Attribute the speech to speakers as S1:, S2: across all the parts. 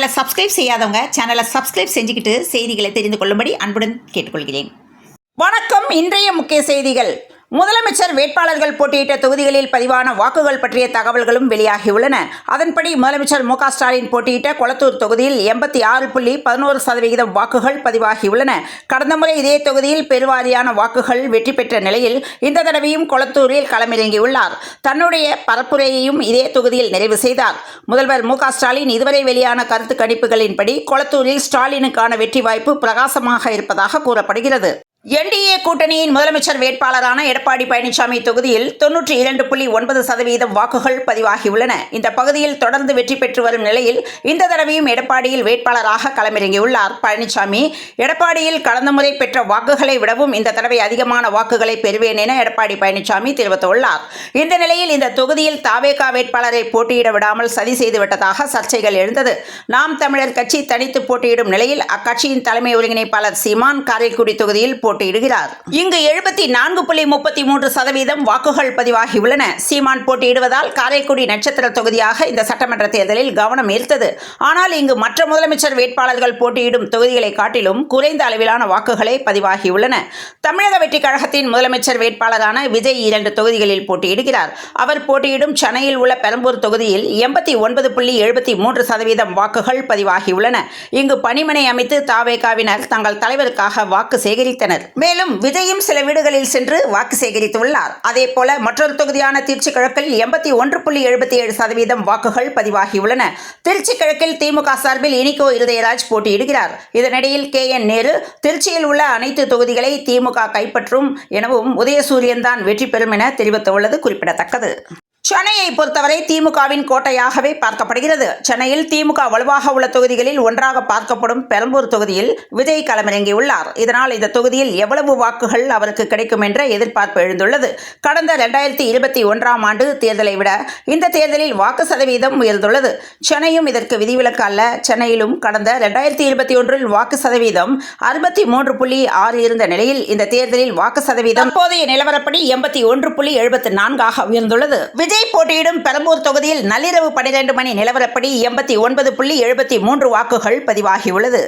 S1: சேனலை சப்ஸ்கிரைப் செய்யாதவங்க சேனலை சப்ஸ்கிரைப் செஞ்சுக்கிட்டு செய்திகளை தெரிந்து கொள்ளும்படி அன்புடன் கேட்டுக்கொள்கிறேன். வணக்கம். இன்றைய முக்கிய செய்திகள். முதலமைச்சர் வேட்பாளர்கள் போட்டியிட்ட தொகுதிகளில் பதிவான வாக்குகள் பற்றிய தகவல்களும் வெளியாகியுள்ளன. அதன்படி முதலமைச்சர் மு.க. ஸ்டாலின் போட்டியிட்ட கொளத்தூர் தொகுதியில் 86.11% வாக்குகள் பதிவாகியுள்ளன. கடந்த முறை இதே தொகுதியில் பெருவாரியான வாக்குகள் வெற்றி பெற்ற நிலையில் இந்த தடவையும் கொளத்தூரில் களமிறங்கியுள்ளார். தன்னுடைய பரப்புரையையும் இதே தொகுதியில் நிறைவு செய்தார். முதல்வர் மு.க. ஸ்டாலின் இதுவரை வெளியான கருத்து கணிப்புகளின்படி கொளத்தூரில் ஸ்டாலினுக்கான வெற்றி வாய்ப்பு பிரகாசமாக இருப்பதாக கூறப்படுகிறது. என்டிஏ கூட்டணியின் முதலமைச்சர் வேட்பாளரான எடப்பாடி பழனிசாமி தொகுதியில் 92.9% வாக்குகள் பதிவாகியுள்ளன. இந்த பகுதியில் தொடர்ந்து வெற்றி பெற்று வரும் நிலையில் இந்த தடவையும் எடப்பாடியில் வேட்பாளராக களமிறங்கியுள்ளார் பழனிசாமி. எடப்பாடியில் கடந்த முறை பெற்ற வாக்குகளை விடவும் இந்த தடவை அதிகமான வாக்குகளை பெறுவேன் என எடப்பாடி பழனிசாமி தெரிவித்துள்ளார். இந்த நிலையில் இந்த தொகுதியில் தாவேகா வேட்பாளரை போட்டியிட விடாமல் சதி செய்துவிட்டதாக சர்ச்சைகள் எழுந்தது. நாம் தமிழர் கட்சி தனித்து போட்டியிடும் நிலையில் அக்கட்சியின் தலைமை ஒருங்கிணைப்பாளர் சீமான் காரைக்குடி தொகுதியில் போட்டியிடுகிறார். இங்கு 74.33% வாக்குகள் பதிவாகியுள்ளன. சீமான் போட்டியிடுவதால் காரைக்குடி நட்சத்திர தொகுதியாக இந்த சட்டமன்ற தேர்தலில் கவனம் ஈர்த்தது. ஆனால் இங்கு மற்ற முதலமைச்சர் வேட்பாளர்கள் போட்டியிடும் தொகுதிகளை காட்டிலும் குறைந்த அளவிலான வாக்குகளே பதிவாகியுள்ளன. தமிழக வெற்றி கழகத்தின் முதலமைச்சர் வேட்பாளரான விஜய் 2 தொகுதிகளில் போட்டியிடுகிறார். அவர் போட்டியிடும் சென்னையில் உள்ள பெரம்பூர் தொகுதியில் 89.73% வாக்குகள் பதிவாகியுள்ளன. இங்கு பணிமனை அமைத்து தாவேகாவினர் தங்கள் தலைவருக்காக வாக்கு சேகரித்தனர். மேலும் விஜயும் சில வீடுகளில் சென்று வாக்கு சேகரித்துள்ளார். அதேபோல மற்றொரு தொகுதியான திருச்சி கிழக்கில் 81.77% வாக்குகள் பதிவாகியுள்ளன. திருச்சி கிழக்கில் திமுக சார்பில் இனிகோ இருதயராஜ் போட்டியிடுகிறார். இதனிடையில் KN நேரு திருச்சியில் உள்ள அனைத்து தொகுதிகளை திமுக கைப்பற்றும் எனவும் உதயசூரியன் தான் வெற்றி பெறும் என தெரிவித்துள்ளது குறிப்பிடத்தக்கது. சென்னையை பொறுத்தவரை திமுகவின் கோட்டையாகவே பார்க்கப்படுகிறது. சென்னையில் திமுக வலுவாக உள்ள தொகுதிகளில் ஒன்றாக பார்க்கப்படும் பெரம்பூர் தொகுதியில் விஜய் களமிறங்கியுள்ளார். இதனால் இந்த தொகுதியில் எவ்வளவு வாக்குகள் அவருக்கு கிடைக்கும் என்ற எதிர்பார்ப்பு எழுந்துள்ளது. கடந்த 2021ஆம் ஆண்டு தேர்தலை விட இந்த தேர்தலில் வாக்கு சதவீதம் உயர்ந்துள்ளது. சென்னையும் இதற்கு விதிவிலக்கு அல்ல. சென்னையிலும் கடந்த 2021இல் வாக்கு சதவீதம் 63.6 இருந்த நிலையில் இந்த தேர்தலில் வாக்கு சதவீதம் தற்போதைய நிலவரப்படி 81.74ஆக உயர்ந்துள்ளது. விஜய் போட்டியிடும் பெரம்பூர் தொகுதியில் நள்ளிரவு 12 மணி நிலவரப்படி 89.73 வாக்குகள் பதிவாகியுள்ளது.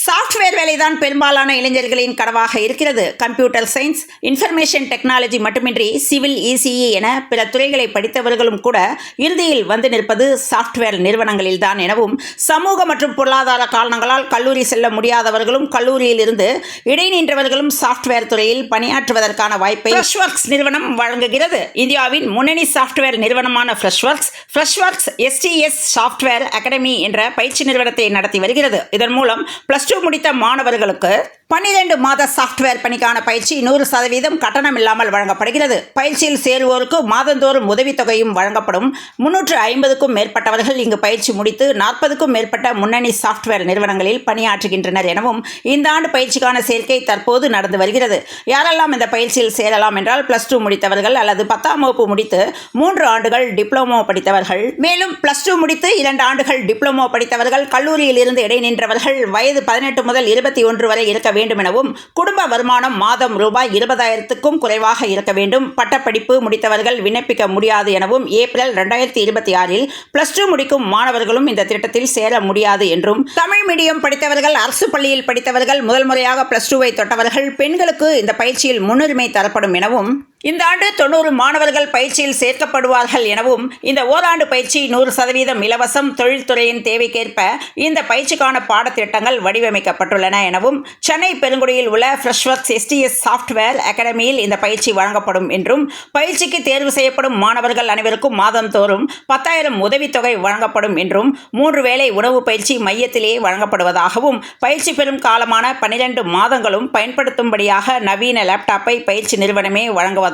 S1: சாஃப்ட்வேர் வேலைதான் பெரும்பாலான இளைஞர்களின் கனவாக இருக்கிறது. கம்ப்யூட்டர் சயின்ஸ், இன்ஃபர்மேஷன் டெக்னாலஜி மட்டுமின்றி சிவில், ECE என பிற துறைகளை படித்தவர்களும் கூட இறுதியில் வந்து நிற்பது சாஃப்ட்வேர் நிறுவனங்களில்தான் எனவும், சமூக மற்றும் பொருளாதார காரணங்களால் கல்லூரி செல்ல முடியாதவர்களும் கல்லூரியில் இருந்து இடைநின்றவர்களும் சாஃப்ட்வேர் துறையில் பணியாற்றுவதற்கான வாய்ப்பை ஃப்ரெஷ்வொர்க்ஸ் நிறுவனம் வழங்குகிறது. இந்தியாவின் முன்னணி சாஃப்ட்வேர் நிறுவனமான ஃப்ரெஷ்வொர்க்ஸ் STS சாஃப்ட்வேர் அகாடமி என்ற பயிற்சி நிறுவனத்தை நடத்தி வருகிறது. இதன் மூலம் +2 முடித்த மாணவர்களுக்கு 12 மாத சாஃப்ட்வேர் பணிக்கான பயிற்சி 100% கட்டணம் இல்லாமல் வழங்கப்படுகிறது. பயிற்சியில் சேருவோருக்கு மாதந்தோறும் உதவித்தொகையும் வழங்கப்படும். 350க்கும் மேற்பட்டவர்கள் இங்கு பயிற்சி முடித்து 40க்கும் மேற்பட்ட முன்னணி சாஃப்ட்வேர் நிறுவனங்களில் பணியாற்றுகின்றனர் எனவும், இந்த ஆண்டு பயிற்சிக்கான சேர்க்கை தற்போது நடந்து வருகிறது. யாரெல்லாம் இந்த பயிற்சியில் சேரலாம் என்றால் +2 முடித்தவர்கள் அல்லது 10ஆம் வகுப்பு முடித்து 3 ஆண்டுகள் டிப்ளமோ படித்தவர்கள், மேலும் +2 முடித்து 2 ஆண்டுகள் டிப்ளமோ படித்தவர்கள், கல்லூரியில் இருந்து இடைநின்றவர்கள், வயது 18 முதல் 21 வரை இருக்க வேண்டும் எனவும், குடும்ப வருமானம் மாதம் ரூபாய் 20,000க்கும் குறைவாக இருக்க வேண்டும். பட்டப்படிப்பு முடித்தவர்கள் விண்ணப்பிக்க முடியாது எனவும், ஏப்ரல் 2026இல் +2 முடிக்கும் மாணவர்களும் இந்த திட்டத்தில் சேர முடியாது என்றும், தமிழ் மீடியம் படித்தவர்கள், அரசு பள்ளியில் படித்தவர்கள், முதல் முறையாக +2ஐ தொட்டவர்கள், பெண்களுக்கு இந்த பயிற்சியில் முன்னுரிமை தரப்படும் எனவும், இந்த ஆண்டு 90 மாணவர்கள் பயிற்சியில் சேர்க்கப்படுவார்கள் எனவும், இந்த ஓராண்டு பயிற்சி 100% இலவசம். தொழில்துறையின் தேவைக்கேற்ப இந்த பயிற்சிக்கான பாடத்திட்டங்கள் வடிவமைக்கப்பட்டுள்ளன எனவும், சென்னை பெருங்குடியில் உள்ள ஃப்ரெஷ்வொர்க்ஸ் STS சாஃப்ட்வேர் அகாடமியில் இந்த பயிற்சி வழங்கப்படும் என்றும், பயிற்சிக்கு தேர்வு செய்யப்படும் மாணவர்கள் அனைவருக்கும் மாதந்தோறும் 10,000 உதவித்தொகை வழங்கப்படும் என்றும், 3 வேளை உணவு பயிற்சி மையத்திலேயே வழங்கப்படுவதாகவும், பயிற்சி பெறும் காலமான 12 மாதங்களும் பயன்படுத்தும்படியாக நவீன லேப்டாப்பை பயிற்சி நிறுவனமே வழங்குவதாகவும்,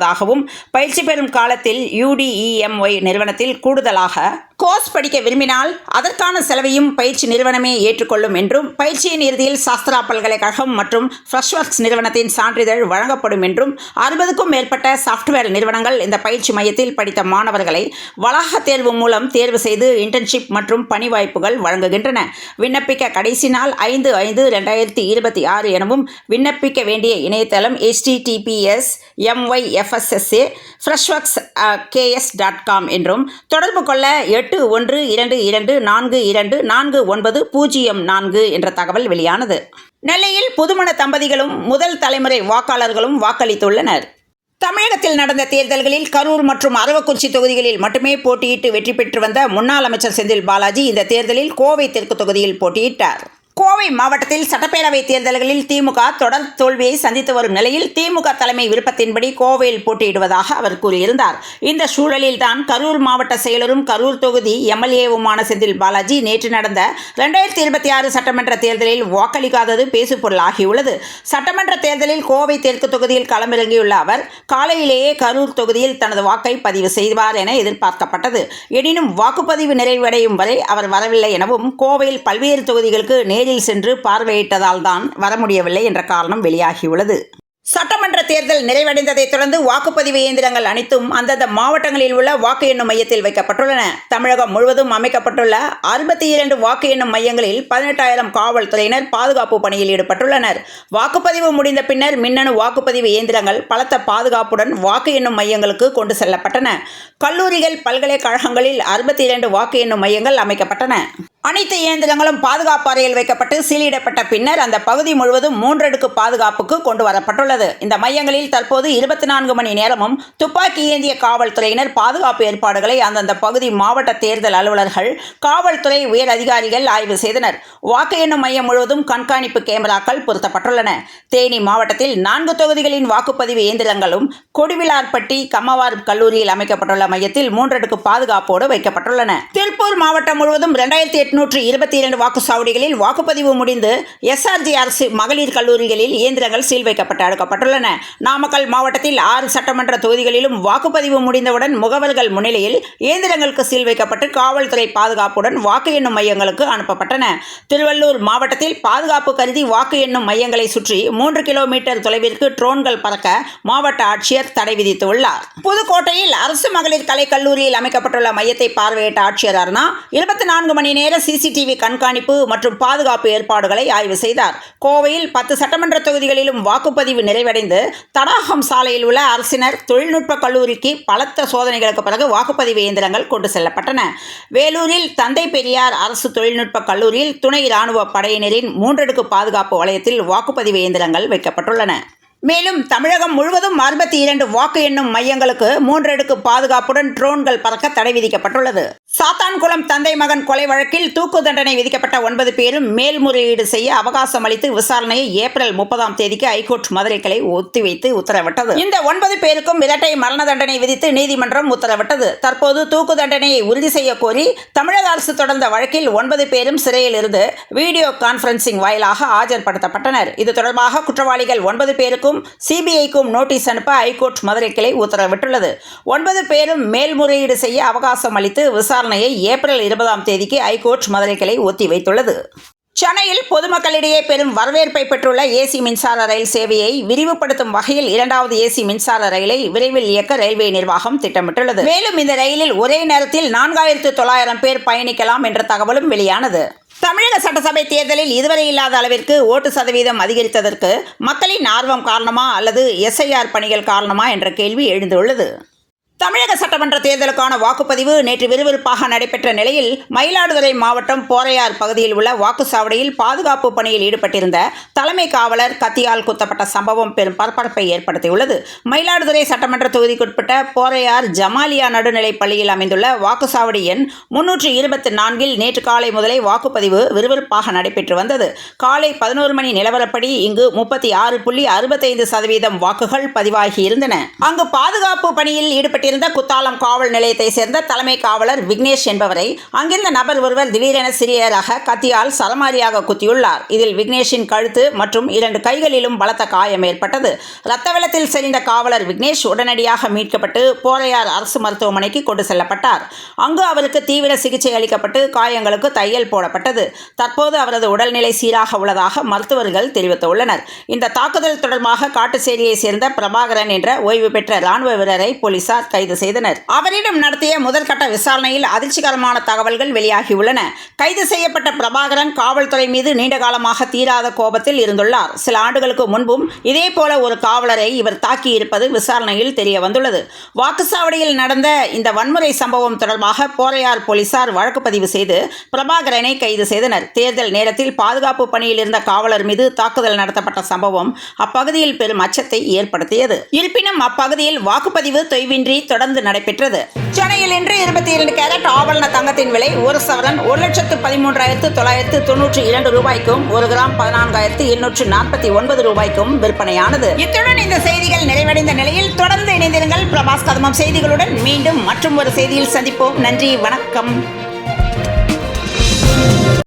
S1: பயிற்சி பெறும் காலத்தில் UDEMY நிறுவனத்தில் கூடுதலாக கோர்ஸ் படிக்க விரும்பினால் அதற்கான செலவையும் பயிற்சி நிறுவனமே ஏற்றுக்கொள்ளும் என்றும், பயிற்சியின் இறுதியில் சாஸ்திரா பல்கலைக்கழகம் மற்றும் ஃப்ரெஷ்வொர்க்ஸ் நிறுவனத்தின் சான்றிதழ் வழங்கப்படும் என்றும், 60க்கும் மேற்பட்ட சாஃப்ட்வேர் நிறுவனங்கள் இந்த பயிற்சி மையத்தில் படித்த மாணவர்களை வளாக தேர்வு மூலம் தேர்வு செய்து இன்டர்ன்ஷிப் மற்றும் பணி வாய்ப்புகள் வழங்குகின்றன. விண்ணப்பிக்க கடைசி நாள் 5/5/2026 எனவும், விண்ணப்பிக்க வேண்டிய இணையதளம் https://myfscs FSSA-freshworks.ks.com என்றும் தொடர்பு கொள்ள 8122242904 என்ற தகவல் வெளியானது. நெல்லையில் புதுமண தம்பதிகளும் முதல் தலைமுறை வாக்காளர்களும் வாக்களித்துள்ளனர். தமிழகத்தில் நடந்த தேர்தல்களில் கரூர் மற்றும் அரவக்குறிச்சி தொகுதிகளில் மட்டுமே போட்டியிட்டு வெற்றி பெற்று வந்த முன்னாள் அமைச்சர் செந்தில் பாலாஜி இந்த தேர்தலில் கோவை தெற்கு தொகுதியில் போட்டியிட்டார். கோவை மாவட்டத்தில் சட்டப்பேரவை தேர்தல்களில் திமுக தொடர் தோல்வியை சந்தித்து வரும் நிலையில் திமுக தலைமை விருப்பத்தின்படி கோவையில் போட்டியிடுவதாக அவர் கூறியிருந்தார். இந்த சூழலில்தான் கரூர் மாவட்ட செயலரும் கரூர் தொகுதி MLA-வுமான செந்தில் பாலாஜி நேற்று நடந்த 2026 சட்டமன்ற தேர்தலில் வாக்களிக்காதது பேசுபொருளாகியுள்ளது. சட்டமன்ற தேர்தலில் கோவை தெற்கு தொகுதியில் களமிறங்கியுள்ள அவர் காலையிலேயே கரூர் தொகுதியில் தனது வாக்கை பதிவு செய்வார் என எதிர்பார்க்கப்பட்டது. எனினும் வாக்குப்பதிவு நிறைவடையும் வரை அவர் வரவில்லை எனவும் கோவையில் பல்வேறு தொகுதிகளுக்கு நேரில் சென்று பார்வையிட்டதால் தான் வர முடியவில்லை என்ற காரணம் வெளியாகியுள்ளது. சட்டமன்ற தேர்தல் நிறைவடைந்ததைத் தொடர்ந்து வாக்குப்பதிவு இயந்திரங்கள் அனைத்தும் அந்தந்த மாவட்டங்களில் உள்ள வாக்கு எண்ணும் மையத்தில் வைக்கப்பட்டுள்ளன. தமிழகம் முழுவதும் அமைக்கப்பட்டுள்ள 62 வாக்கு எண்ணும் மையங்களில் 18,000 காவல்துறையினர் பாதுகாப்பு பணியில் ஈடுபட்டுள்ளனர். வாக்குப்பதிவு முடிந்த பின்னர் மின்னணு வாக்குப்பதிவு இயந்திரங்கள் பலத்த பாதுகாப்புடன் வாக்கு எண்ணும் மையங்களுக்கு கொண்டு செல்லப்பட்டன. கல்லூரிகள், பல்கலைக்கழகங்களில் 62 வாக்கு எண்ணும் மையங்கள் அமைக்கப்பட்டன. அனைத்து இயந்திரங்களும் பாதுகாப்பு அறையில் வைக்கப்பட்டு சீலிடப்பட்ட பின்னர் அந்த பகுதி முழுவதும் 3 அடுக்கு பாதுகாப்புக்கு கொண்டு வரப்பட்டுள்ளது. இந்த மையங்களில் தற்போது 24 மணி நேரமும் துப்பாக்கி ஏந்திய காவல்துறையினர் பாதுகாப்பு ஏற்பாடுகளை அந்தந்த பகுதி மாவட்ட தேர்தல் அலுவலர்கள், காவல்துறை உயர் அதிகாரிகள் ஆய்வு செய்தனர். வாக்கு எண்ணும் மையம் முழுவதும் கண்காணிப்பு கேமராக்கள் பொருத்தப்பட்டுள்ளன. தேனி மாவட்டத்தில் 4 தொகுதிகளின் வாக்குப்பதிவு இயந்திரங்களும் கொடிவிலார்பட்டி கம்மவார் கல்லூரியில் அமைக்கப்பட்டுள்ள மையத்தில் 3 அடுக்கு பாதுகாப்போடு வைக்கப்பட்டுள்ளன. திருப்பூர் மாவட்டம் முழுவதும் 2822 வாக்குச்சாவடிகளில் வாக்குப்பதிவு முடிந்து SRG அரசு மகளிர் கல்லூரிகளில் இயந்திரங்கள் சீல் வைக்கப்பட்டு அடுக்கப்பட்டுள்ளன. நாமக்கல் மாவட்டத்தில் 6 சட்டமன்ற தொகுதிகளிலும் வாக்குப்பதிவு முடிந்தவுடன் முகவர்கள் முன்னிலையில் இயந்திரங்களுக்கு சீல் வைக்கப்பட்டு காவல்துறை பாதுகாப்புடன் வாக்கு எண்ணும் மையங்களுக்கு அனுப்பப்பட்டன. திருவள்ளூர் மாவட்டத்தில் பாதுகாப்பு கருதி வாக்கு எண்ணும் மையங்களை சுற்றி 3 கிலோமீட்டர் தொலைவிற்கு ட்ரோன்கள் பறக்க மாவட்ட ஆட்சியர் தடை விதித்துள்ளார். புதுக்கோட்டையில் அரசு மகளிர் கலைக்கல்லூரியில் அமைக்கப்பட்டுள்ள மையத்தை பார்வையிட்ட ஆட்சியர் அருணா 24 மணி நேர CCTV கண்காணிப்பு மற்றும் பாதுகாப்பு ஏற்பாடுகளை ஆய்வு செய்தார். கோவையில் 10 சட்டமன்ற தொகுதிகளிலும் வாக்குப்பதிவு நிறைவடைந்து தடாகம் சாலையில் உள்ள அரசினர் தொழில்நுட்ப கல்லூரிக்கு பலத்த சோதனைகளுக்கு பிறகு வாக்குப்பதிவு இயந்திரங்கள் கொண்டு செல்லப்பட்டன. வேலூரில் தந்தை பெரியார் அரசு தொழில்நுட்ப கல்லூரியில் துணை ராணுவ படையினரின் 3 அடுக்கு பாதுகாப்பு வளையத்தில் வாக்குப்பதிவு இயந்திரங்கள் வைக்கப்பட்டுள்ளன. மேலும் தமிழகம் முழுவதும் 62 வாக்கு எண்ணும் மையங்களுக்கு 3 அடுக்கு பாதுகாப்புடன் ட்ரோன்கள் பறக்க தடை விதிக்கப்பட்டுள்ளது. சாத்தான்குளம் தந்தை மகன் கொலை வழக்கில் தூக்கு தண்டனை விதிக்கப்பட்ட 9 பேரும் மேல்முறையீடு செய்ய அவகாசம் அளித்து விசாரணையை ஏப்ரல் 30ஆம் தேதிக்கு ஐகோர்ட் மதுரை கிளை ஒத்திவைத்து உத்தரவிட்டது. இந்த 9 பேருக்கும் இரட்டை மரண தண்டனை விதித்து நீதிமன்றம் உத்தரவிட்டது. தற்போது தூக்கு தண்டனையை உறுதி செய்ய கோரி தமிழக அரசு தொடர்ந்த வழக்கில் 9 பேரும் சிறையில் இருந்து வீடியோ கான்பரன்சிங் வாயிலாக ஆஜர்படுத்தப்பட்டனர். இது தொடர்பாக குற்றவாளிகள் 9 பேருக்கும் CBI-க்கும் நோட்டீஸ் அனுப்ப ஐகோர்ட் மதுரை கிளை உத்தரவிட்டுள்ளது. 9 பேரும் மேல்முறையீடு செய்ய அவகாசம் அளித்து விசாரணையை ஏப்ரல் 20ஆம் தேதிக்கு ஐகோர்ட் மதுரை கிளை ஒத்திவைத்துள்ளது. சென்னையில் பொதுமக்களிடையே பெரும் வரவேற்பை பெற்றுள்ள AC மின்சார ரயில் சேவையை விரிவுபடுத்தும் வகையில் 2வது AC மின்சார ரயிலை விரைவில் இயக்க ரயில்வே நிர்வாகம் திட்டமிட்டுள்ளது. மேலும் இந்த ரயிலில் ஒரே நேரத்தில் 4900 பேர் பயணிக்கலாம் என்ற தகவலும் வெளியானது. தமிழக சட்டசபை தேர்தலில் இதுவரை இல்லாத அளவிற்கு ஓட்டு சதவீதம் அதிகரித்ததற்கு மக்களின் ஆர்வம் காரணமா அல்லது SIR பணிகள் காரணமா என்ற கேள்வி எழுந்துள்ளது. தமிழக சட்டமன்ற தேர்தலுக்கான வாக்குப்பதிவு நேற்று விறுவிறுப்பாக நடைபெற்ற நிலையில் மயிலாடுதுறை மாவட்டம் போரையார் பகுதியில் உள்ள வாக்குச்சாவடியில் பாதுகாப்பு பணியில் ஈடுபட்டிருந்த தலைமை காவலர் கத்தியால் குத்தப்பட்ட சம்பவம் பெரும் பரபரப்பை ஏற்படுத்தியுள்ளது. மயிலாடுதுறை சட்டமன்ற தொகுதிக்குட்பட்ட போரையார் ஜமாலியா நடுநிலைப் பள்ளியில் அமைந்துள்ள வாக்குச்சாவடி எண் 324-இல் நேற்று காலை முதலே வாக்குப்பதிவு விறுவிறுப்பாக நடைபெற்று வந்தது. காலை 11 மணி நிலவரப்படி இங்கு 36.65% வாக்குகள் பதிவாகியிருந்தன. அங்கு பாதுகாப்பு பணியில் ஈடுபட்ட குத்தாலம் காவல் நிலையத்தை சேர்ந்த தலைமை காவலர் விக்னேஷ் என்பவரை அங்கிருந்த நபர் ஒருவர் திடீரென சிறிய ரக கத்தியால் சரமாரியாக குத்தியுள்ளார். இதில் விக்னேஷின் கழுத்து மற்றும் 2 கைகளிலும் பலத்த காயம் ஏற்பட்டது. இரத்த வெள்ளத்தில் செறிந்த காவலர் விக்னேஷ் உடனடியாக மீட்கப்பட்டு போரையார் அரசு மருத்துவமனைக்கு கொண்டு செல்லப்பட்டார். அங்கு அவருக்கு தீவிர சிகிச்சை அளிக்கப்பட்டு காயங்களுக்கு தையல் போடப்பட்டது. தற்போது அவரது உடல்நிலை சீராக உள்ளதாக மருத்துவர்கள் தெரிவித்துள்ளனர். இந்த தாக்குதல் தொடர்பாக காட்டுச்சேரியை சேர்ந்த பிரபாகரன் என்ற ஓய்வு பெற்ற ராணுவ வீரரை போலீசார் கைது செய்தனர். அவரிடம் நடத்திய முதற்கட்ட விசாரணையில் அதிர்ச்சிகரமான தகவல்கள் வெளியாகியுள்ளன. கைது செய்யப்பட்ட பிரபாகரன் காவல்துறை மீது நீண்ட காலமாக தீராத கோபத்தில் இருந்துள்ளார். சில ஆண்டுகளுக்கு முன்பும் இதேபோல ஒரு காவலரை இவர் தாக்கியிருப்பது விசாரணையில் தெரிய வந்துள்ளது. வாக்குச்சாவடியில் நடந்த இந்த வன்முறை சம்பவம் தொடர்பாக போரையார் போலீசார் வழக்கு பதிவு செய்து பிரபாகரனை கைது செய்தனர். தேர்தல் நேரத்தில் பாதுகாப்பு பணியில் இருந்த காவலர் மீது தாக்குதல் நடத்தப்பட்ட சம்பவம் அப்பகுதியில் பெரும் அச்சத்தை ஏற்படுத்தியது. இருப்பினும் அப்பகுதியில் வாக்குப்பதிவு தொய்வின்றி தொடர்ந்து நடைபெற்றது. சென்னையில் இன்று 22 கேரட் ஆபரண தங்கத்தின் விலை ஒரு சவரன் 1,13,992 ரூபாய்க்கும் 1 கிராம் 14,849 ரூபாய்க்கும் விற்பனையானது. இத்துடன் இந்த செய்திகள் நிறைவடைந்த நிலையில் தொடர்ந்து இணைந்திருங்கள் பிரபாஸ் கதம்பம் செய்திகளுடன். மீண்டும் மற்றும் ஒரு செய்தியில் சந்திப்போம். நன்றி, வணக்கம்.